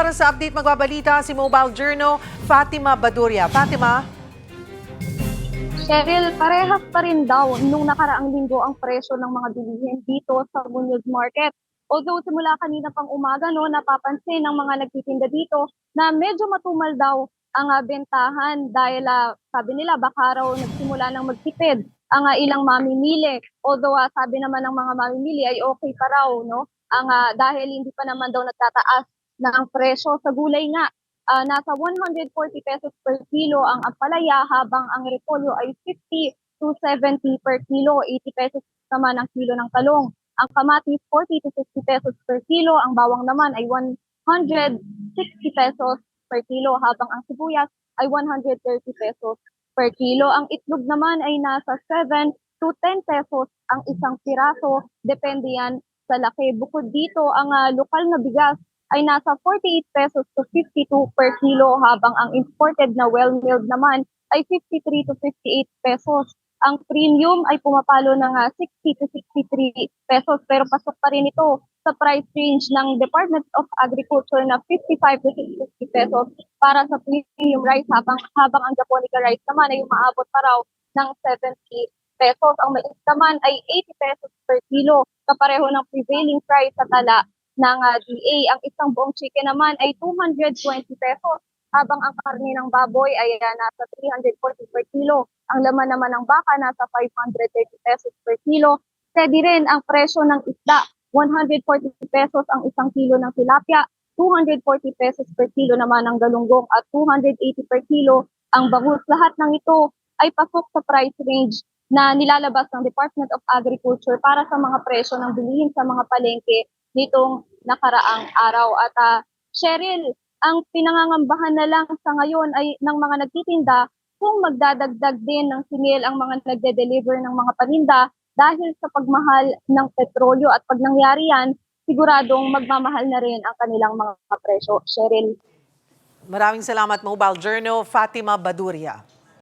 para sa update magbabalita si Mobile Journal, Fatima Baduria. Fatima? Cheryl, parehas pa rin daw nung nakaraang linggo ang presyo ng mga bilihin dito sa Muñoz Market. Although simula kanina pang umaga, napapansin ng mga nagtitinda dito na medyo matumal daw ang bentahan dahil sabi nila baka raw nagsimula ng magtipid ang ilang mamimili. Although sabi naman ng mga mamimili ay okay pa raw, no? Dahil hindi pa naman daw nagtataas ng presyo sa gulay nga. Nasa 140 pesos per kilo ang ampalaya habang ang repolyo ay 50 to 70 per kilo, 80 pesos naman ang kilo ng talong. Ang kamatis 40 to 50 pesos per kilo, ang bawang naman ay 160 pesos per kilo habang ang sibuyas ay 130 pesos per kilo. Ang itlog naman ay nasa 7 to 10 pesos ang isang piraso, depende yan sa laki. Bukod dito, ang lokal na bigas ay nasa 48 pesos to 52 per kilo habang ang imported na well-milled naman ay 53 to 58 pesos. Ang premium ay pumapalo ng 60 to 63 pesos pero pasok pa rin ito sa price range ng Department of Agriculture na 55 to 60 pesos para sa premium rice habang ang Japonica rice naman ay umaabot pa raw ng 70 pesos. Ang mais naman ay 80 pesos per kilo kapareho ng prevailing price sa tala ng DA. Ang isang buong chicken naman ay 220 pesos habang ang karne ng baboy ay nasa 340 per kilo. Ang laman naman ng baka nasa 530 pesos per kilo. Steady rin ang presyo ng isda. 140 pesos ang isang kilo ng tilapia, 240 pesos per kilo naman ang galunggong at 280 per kilo ang bangus. Lahat ng ito ay pasok sa price range na nilalabas ng Department of Agriculture para sa mga presyo ng bilihin sa mga palengke nitong nakaraang araw. At Cheryl, ang pinangangambahan na lang sa ngayon ay ng mga nagtitinda kung magdadagdag din ng singil ang mga nagde-deliver ng mga paninda dahil sa pagmahal ng petrolyo at pag nangyari yan, siguradong magmamahal na rin ang kanilang mga presyo. Cheryl. Maraming salamat, Mobile Journal, Fatima Baduria.